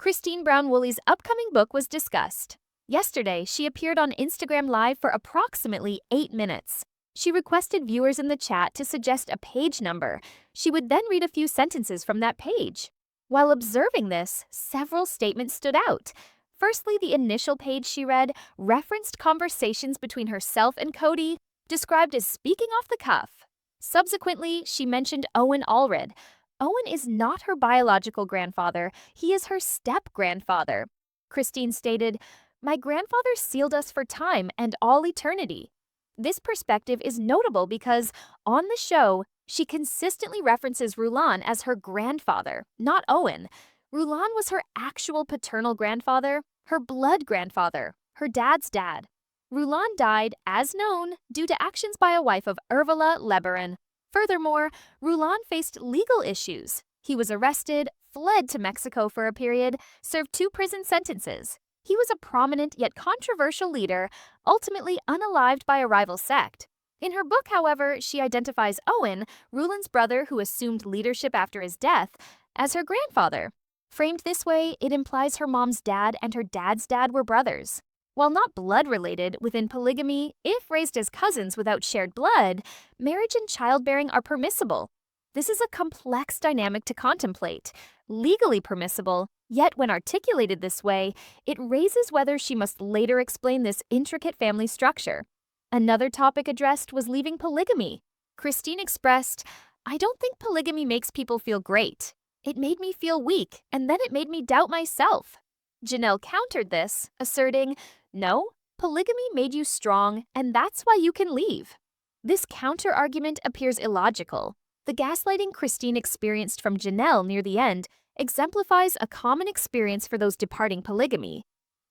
Christine Brown Woolley's upcoming book was discussed. Yesterday, she appeared on Instagram Live for approximately 8 minutes. She requested viewers in the chat to suggest a page number. She would then read a few sentences from that page. While observing this, several statements stood out. Firstly, the initial page she read referenced conversations between herself and Kody, described as speaking off the cuff. Subsequently, she mentioned Owen Allred. Owen is not her biological grandfather, he is her step-grandfather. Christine stated, "My grandfather sealed us for time and all eternity." This perspective is notable because, on the show, she consistently references Rulon as her grandfather, not Owen. Rulon was her actual paternal grandfather, her blood grandfather, her dad's dad. Rulon died, as known, due to actions by a wife of Ervala Lebaron. Furthermore, Rulon faced legal issues. He was arrested, fled to Mexico for a period, served 2 prison sentences. He was a prominent yet controversial leader, ultimately unalived by a rival sect. In her book, however, she identifies Owen, Rulon's brother who assumed leadership after his death, as her grandfather. Framed this way, it implies her mom's dad and her dad's dad were brothers. While not blood-related, within polygamy, if raised as cousins without shared blood, marriage and childbearing are permissible. This is a complex dynamic to contemplate. Legally permissible, yet when articulated this way, it raises whether she must later explain this intricate family structure. Another topic addressed was leaving polygamy. Christine expressed, "I don't think polygamy makes people feel great. It made me feel weak, and then it made me doubt myself." Janelle countered this, asserting, "No, polygamy made you strong, and that's why you can leave." This counter-argument appears illogical. The gaslighting Christine experienced from Janelle near the end exemplifies a common experience for those departing polygamy.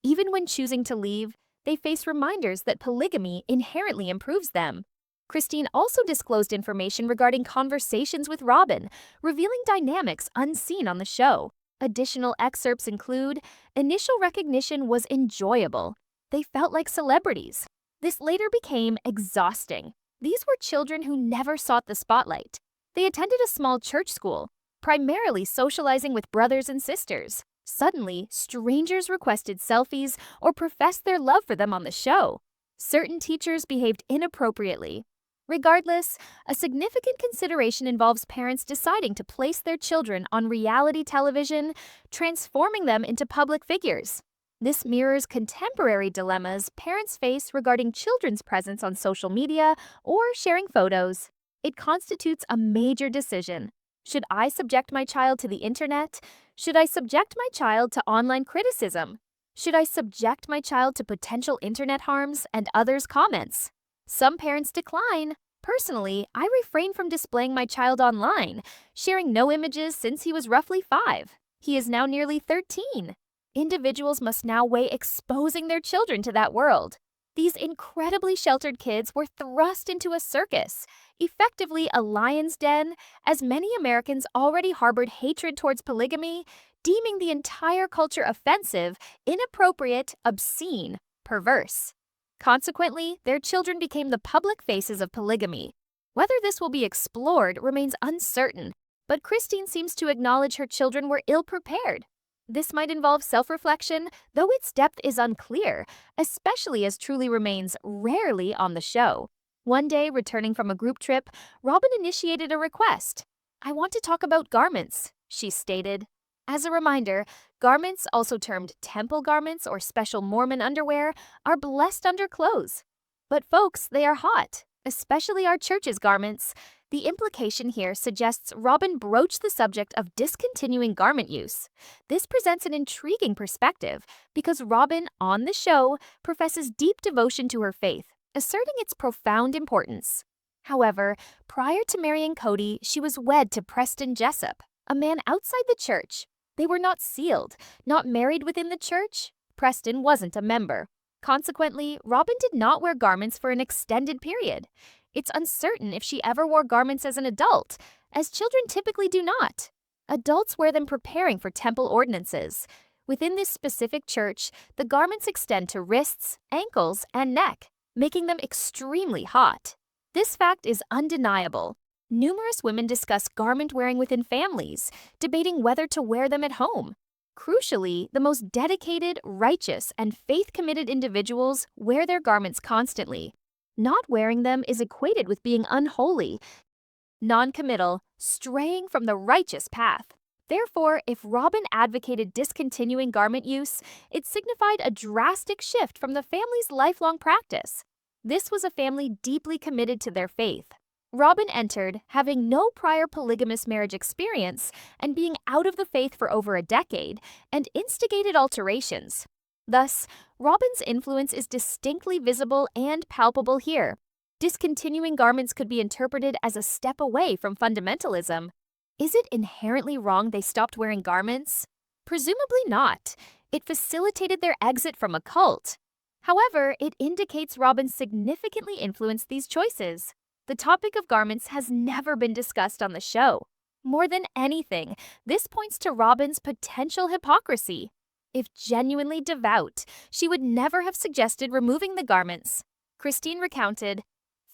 Even when choosing to leave, they face reminders that polygamy inherently improves them. Christine also disclosed information regarding conversations with Robyn, revealing dynamics unseen on the show. Additional excerpts include, "Initial recognition was enjoyable. They felt like celebrities. This later became exhausting. These were children who never sought the spotlight. They attended a small church school, primarily socializing with brothers and sisters. Suddenly, strangers requested selfies or professed their love for them on the show. Certain teachers behaved inappropriately. Regardless, a significant consideration involves parents deciding to place their children on reality television, transforming them into public figures. This mirrors contemporary dilemmas parents face regarding children's presence on social media or sharing photos. It constitutes a major decision. Should I subject my child to the internet? Should I subject my child to online criticism? Should I subject my child to potential internet harms and others' comments? Some parents decline. Personally, I refrain from displaying my child online, sharing no images since he was roughly 5. He is now nearly 13. Individuals must now weigh exposing their children to that world. These incredibly sheltered kids were thrust into a circus, effectively a lion's den, as many Americans already harbored hatred towards polygamy, deeming the entire culture offensive, inappropriate, obscene, perverse. Consequently, their children became the public faces of polygamy. Whether this will be explored remains uncertain, but Christine seems to acknowledge her children were ill-prepared. This might involve self-reflection, though its depth is unclear, especially as Truly remains rarely on the show. One day, returning from a group trip, Robyn initiated a request. "I want to talk about garments," she stated. As a reminder, garments, also termed temple garments or special Mormon underwear, are blessed underclothes. But folks, they are hot, especially our church's garments. The implication here suggests Robyn broached the subject of discontinuing garment use. This presents an intriguing perspective because Robyn, on the show, professes deep devotion to her faith, asserting its profound importance. However, prior to marrying Kody, she was wed to Preston Jessup, a man outside the church. They were not sealed, not married within the church. Preston wasn't a member. Consequently, Robyn did not wear garments for an extended period. It's uncertain if she ever wore garments as an adult, as children typically do not. Adults wear them preparing for temple ordinances. Within this specific church, the garments extend to wrists, ankles, and neck, making them extremely hot. This fact is undeniable. Numerous women discuss garment wearing within families, debating whether to wear them at home. Crucially, the most dedicated, righteous, and faith-committed individuals wear their garments constantly. Not wearing them is equated with being unholy, non-committal, straying from the righteous path. Therefore, if Robyn advocated discontinuing garment use, it signified a drastic shift from the family's lifelong practice. This was a family deeply committed to their faith. Robyn entered, having no prior polygamous marriage experience and being out of the faith for over a decade, and instigated alterations. Thus, Robyn's influence is distinctly visible and palpable here. Discontinuing garments could be interpreted as a step away from fundamentalism. Is it inherently wrong they stopped wearing garments? Presumably not. It facilitated their exit from a cult. However, it indicates Robyn significantly influenced these choices. The topic of garments has never been discussed on the show. More than anything, this points to Robyn's potential hypocrisy. If genuinely devout, she would never have suggested removing the garments. Christine recounted,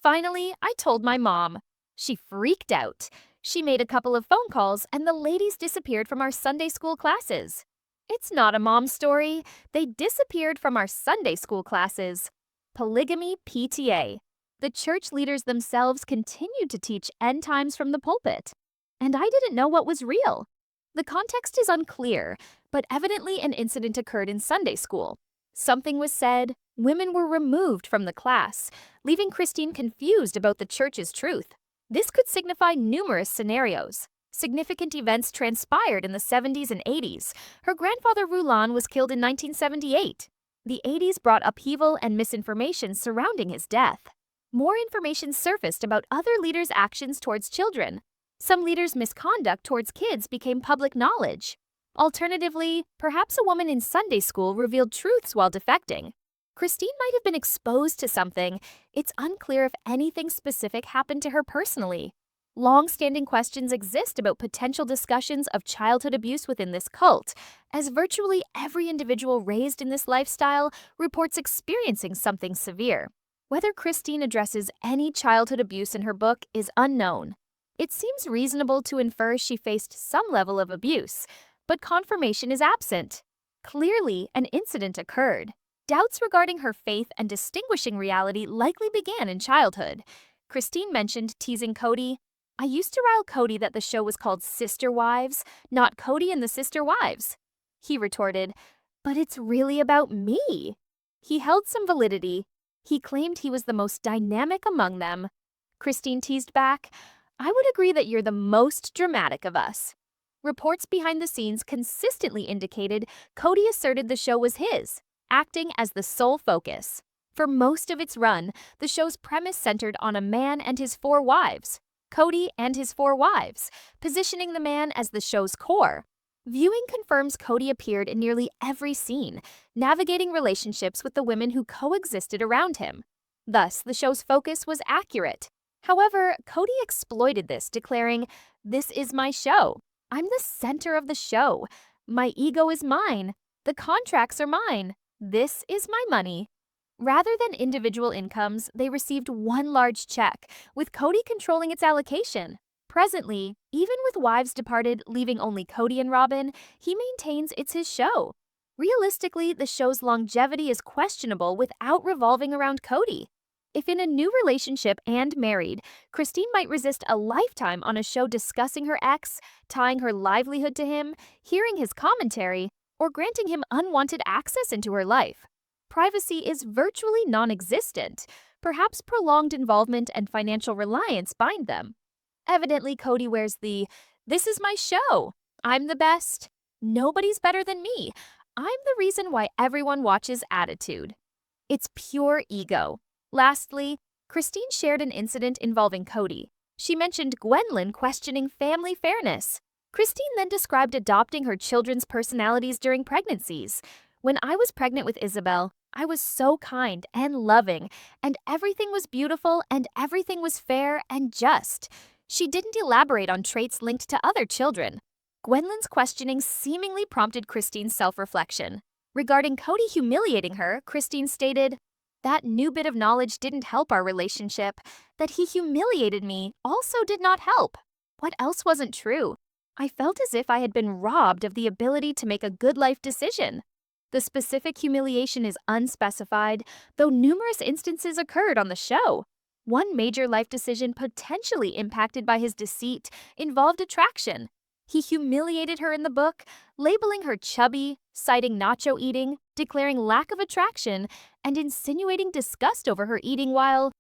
"Finally, I told my mom. She freaked out. She made a couple of phone calls and the ladies disappeared from our Sunday school classes." It's not a mom story. They disappeared from our Sunday school classes. Polygamy PTA. The church leaders themselves continued to teach end times from the pulpit. And I didn't know what was real. The context is unclear, but evidently an incident occurred in Sunday school. Something was said, women were removed from the class, leaving Christine confused about the church's truth. This could signify numerous scenarios. Significant events transpired in the 70s and 80s. Her grandfather Rulon was killed in 1978. The 80s brought upheaval and misinformation surrounding his death. More information surfaced about other leaders' actions towards children. Some leaders' misconduct towards kids became public knowledge. Alternatively, perhaps a woman in Sunday school revealed truths while defecting. Christine might have been exposed to something. It's unclear if anything specific happened to her personally. Long-standing questions exist about potential discussions of childhood abuse within this cult, as virtually every individual raised in this lifestyle reports experiencing something severe. Whether Christine addresses any childhood abuse in her book is unknown. It seems reasonable to infer she faced some level of abuse, but confirmation is absent. Clearly, an incident occurred. Doubts regarding her faith and distinguishing reality likely began in childhood. Christine mentioned teasing Kody. "I used to rile Kody that the show was called Sister Wives, not Kody and the Sister Wives." He retorted, "But it's really about me." He held some validity. He claimed he was the most dynamic among them. Christine teased back, "I would agree that you're the most dramatic of us." Reports behind the scenes consistently indicated Kody asserted the show was his, acting as the sole focus. For most of its run, the show's premise centered on a man and his 4 wives, Kody and his 4 wives, positioning the man as the show's core. Viewing confirms Kody appeared in nearly every scene, navigating relationships with the women who coexisted around him. Thus, the show's focus was accurate. However, Kody exploited this, declaring, "This is my show. I'm the center of the show. My ego is mine. The contracts are mine. This is my money." Rather than individual incomes, they received one large check, with Kody controlling its allocation. Presently, even with wives departed leaving only Kody and Robyn, he maintains it's his show. Realistically, the show's longevity is questionable without revolving around Kody. If in a new relationship and married, Christine might resist a lifetime on a show discussing her ex, tying her livelihood to him, hearing his commentary, or granting him unwanted access into her life. Privacy is virtually non-existent. Perhaps prolonged involvement and financial reliance bind them. Evidently, Kody wears the, "This is my show. I'm the best. Nobody's better than me. I'm the reason why everyone watches" attitude. It's pure ego. Lastly, Christine shared an incident involving Kody. She mentioned Gwendolyn questioning family fairness. Christine then described adopting her children's personalities during pregnancies. "When I was pregnant with Isabel, I was so kind and loving, and everything was beautiful and everything was fair and just." She didn't elaborate on traits linked to other children. Gwendolyn's questioning seemingly prompted Christine's self-reflection. Regarding Kody humiliating her, Christine stated, "That new bit of knowledge didn't help our relationship. That he humiliated me also did not help. What else wasn't true? I felt as if I had been robbed of the ability to make a good life decision. The specific humiliation is unspecified, though numerous instances occurred on the show. One major life decision potentially impacted by his deceit involved attraction. He humiliated her in the book, labeling her chubby, citing nacho eating, declaring lack of attraction, and insinuating disgust over her eating while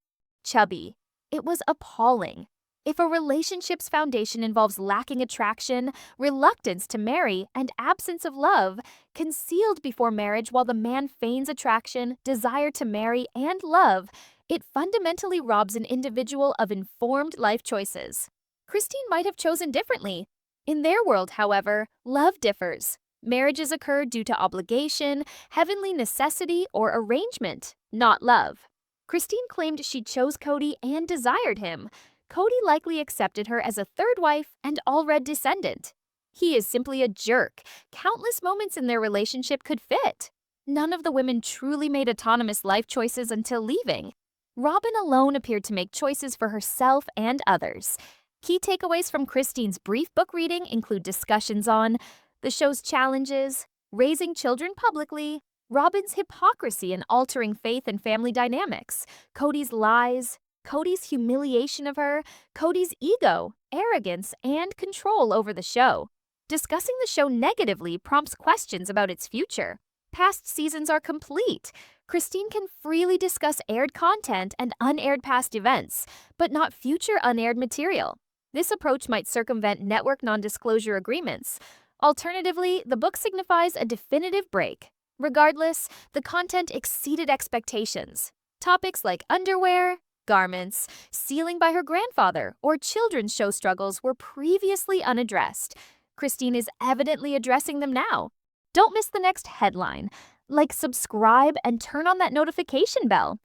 chubby. It was appalling. If a relationship's foundation involves lacking attraction, reluctance to marry, and absence of love, concealed before marriage while the man feigns attraction, desire to marry, and love, it fundamentally robs an individual of informed life choices. Christine might have chosen differently. In their world, however, love differs. Marriages occur due to obligation, heavenly necessity, or arrangement, not love. Christine claimed she chose Kody and desired him. Kody likely accepted her as a third wife and all-red descendant. He is simply a jerk. Countless moments in their relationship could fit. None of the women truly made autonomous life choices until leaving. Robyn alone appeared to make choices for herself and others. Key takeaways from Christine's brief book reading include discussions on the show's challenges, raising children publicly, Robyn's hypocrisy in altering faith and family dynamics, Kody's lies, Kody's humiliation of her, Kody's ego, arrogance, and control over the show. Discussing the show negatively prompts questions about its future. Past seasons are complete. Christine can freely discuss aired content and unaired past events, but not future unaired material. This approach might circumvent network non-disclosure agreements. Alternatively, the book signifies a definitive break. Regardless, the content exceeded expectations. Topics like underwear, garments, sealing by her grandfather, or children's show struggles were previously unaddressed. Christine is evidently addressing them now. Don't miss the next headline. Like, subscribe, and turn on that notification bell.